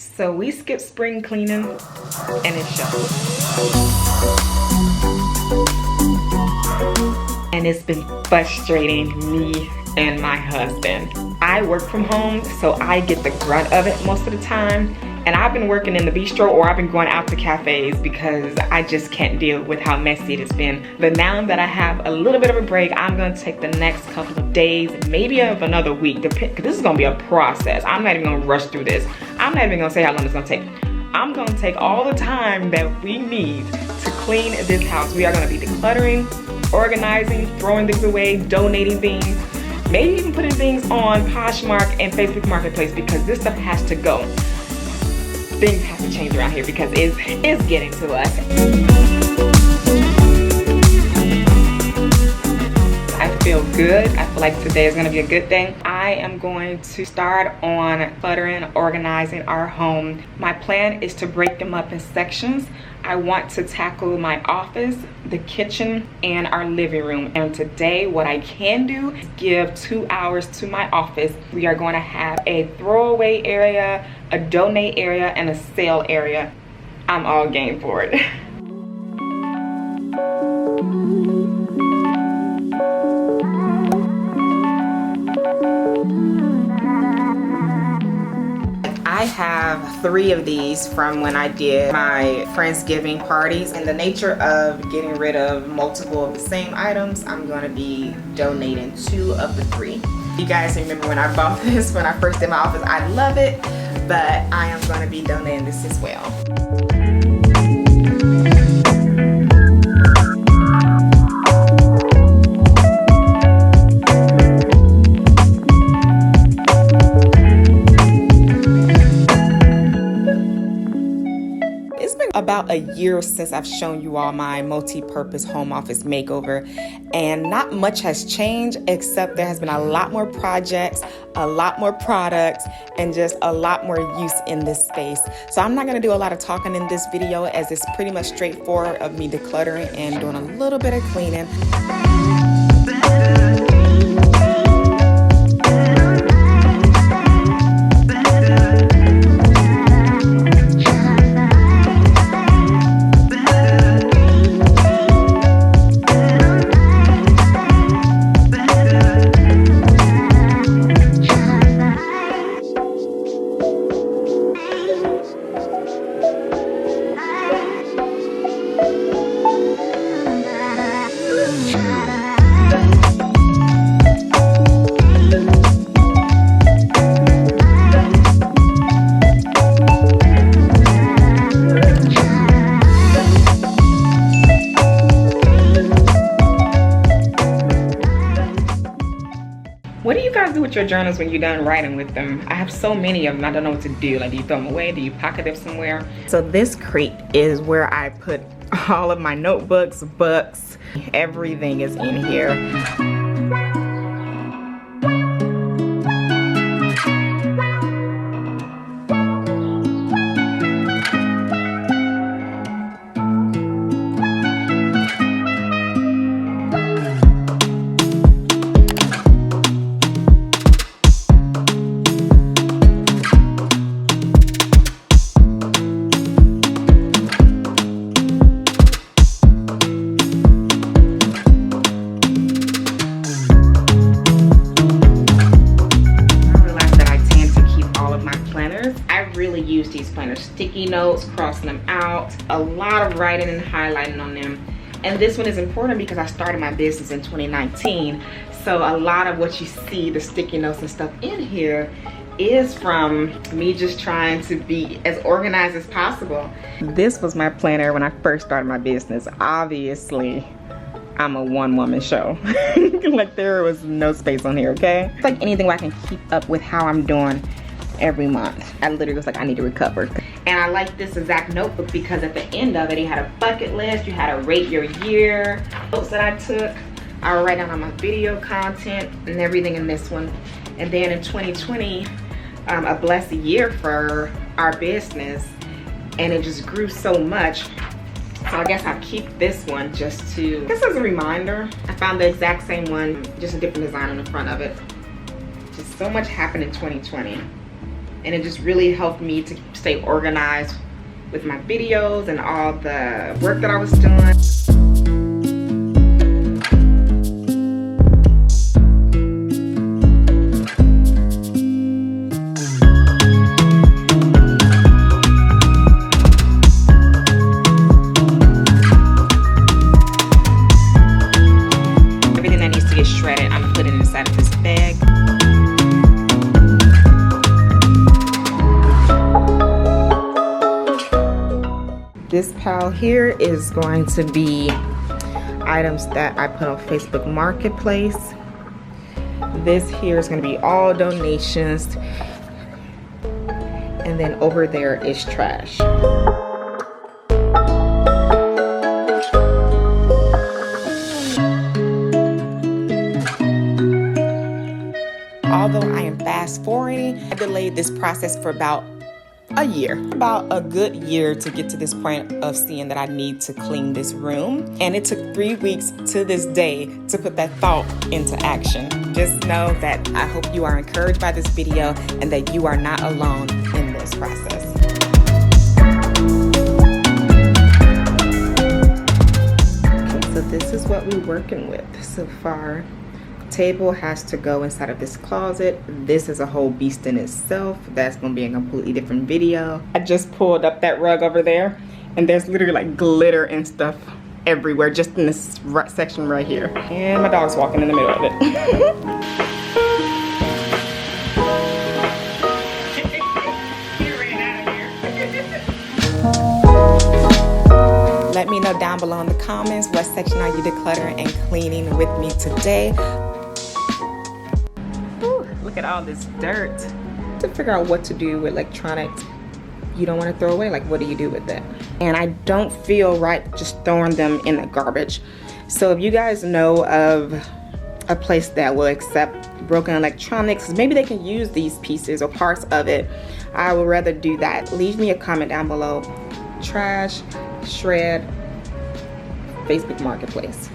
So we skipped spring cleaning and it shows. And it's been frustrating me and my husband. I work from home, so I get the grunt of it most of the time. And I've been working in the bistro, or I've been going out to cafes because I just can't deal with how messy it has been. But now that I have a little bit of a break, I'm gonna take the next couple of days, maybe of another week, because this is gonna be a process. I'm not even gonna rush through this. I'm not even gonna say how long it's gonna take. I'm gonna take all the time that we need to clean this house. We are gonna be decluttering, organizing, throwing things away, donating things, maybe even putting things on Poshmark and Facebook Marketplace, because this stuff has to go. Things have to change around here because it's getting to us. I feel good. I feel like today is gonna be a good day. I am going to start on cluttering, organizing our home. My plan is to break them up in sections. I want to tackle my office, the kitchen, and our living room. And today, what I can do is give 2 hours to my office. We are going to have a throwaway area, a donate area, and a sale area. I'm all game for it. I have 3 of these from when I did my Friendsgiving parties. In the nature of getting rid of multiple of the same items, I'm going to be donating 2 of the 3. You guys remember when I bought this when I first did my office? I love it, but I am going to be donating this as well. About a year since I've shown you all my multi-purpose home office makeover, and not much has changed, except there has been a lot more projects, a lot more products, and just a lot more use in this space. So I'm not going to do a lot of talking in this video, as it's pretty much straightforward of me decluttering and doing a little bit of cleaning. What do you guys do with your journals when you're done writing with them? I have so many of them, I don't know what to do. Like, do you throw them away? Do you pocket them somewhere? So this crate is where I put all of my notebooks, books, everything is in here. Use these planners, sticky notes, crossing them out, a lot of writing and highlighting on them. And this one is important because I started my business in 2019, so a lot of what you see, the sticky notes and stuff in here, is from me just trying to be as organized as possible. This was my planner when I first started my business. Obviously, I'm a one-woman show. Like, there was no space on here, okay? It's like anything where I can keep up with how I'm doing every month. I literally was like, I need to recover. And I like this exact notebook because at the end of it, it had a bucket list. You had to rate your year. Notes that I took, I would write down on my video content and everything in this one. And then in 2020, a blessed year for our business, and it just grew so much. So I guess I'll keep this one just as a reminder. I found the exact same one, just a different design on the front of it. Just so much happened in 2020. And it just really helped me to stay organized with my videos and all the work that I was doing. Everything that needs to get shredded, I'm putting inside of this bag. This pile here is going to be items that I put on Facebook Marketplace. This here is going to be all donations. And then over there is trash. Although I am fast forwarding, I delayed this process for about a year, about a good year to get to this point of seeing that I need to clean this room. And it took 3 weeks to this day to put that thought into action. Just know that I hope you are encouraged by this video and that you are not alone in this process. Okay, so this is what we're working with so far. Table has to go inside of this closet. This is a whole beast in itself. That's gonna be a completely different video. I just pulled up that rug over there and there's literally like glitter and stuff everywhere just in this section right here. And my dog's walking in the middle of it. Let me know down below in the comments what section are you decluttering and cleaning with me today. Look at all this dirt. To figure out what to do with electronics you don't want to throw away, like what do you do with that? And I don't feel right just throwing them in the garbage. So if you guys know of a place that will accept broken electronics, maybe they can use these pieces or parts of it, I would rather do that. Leave me a comment down below. Trash, shred, Facebook Marketplace.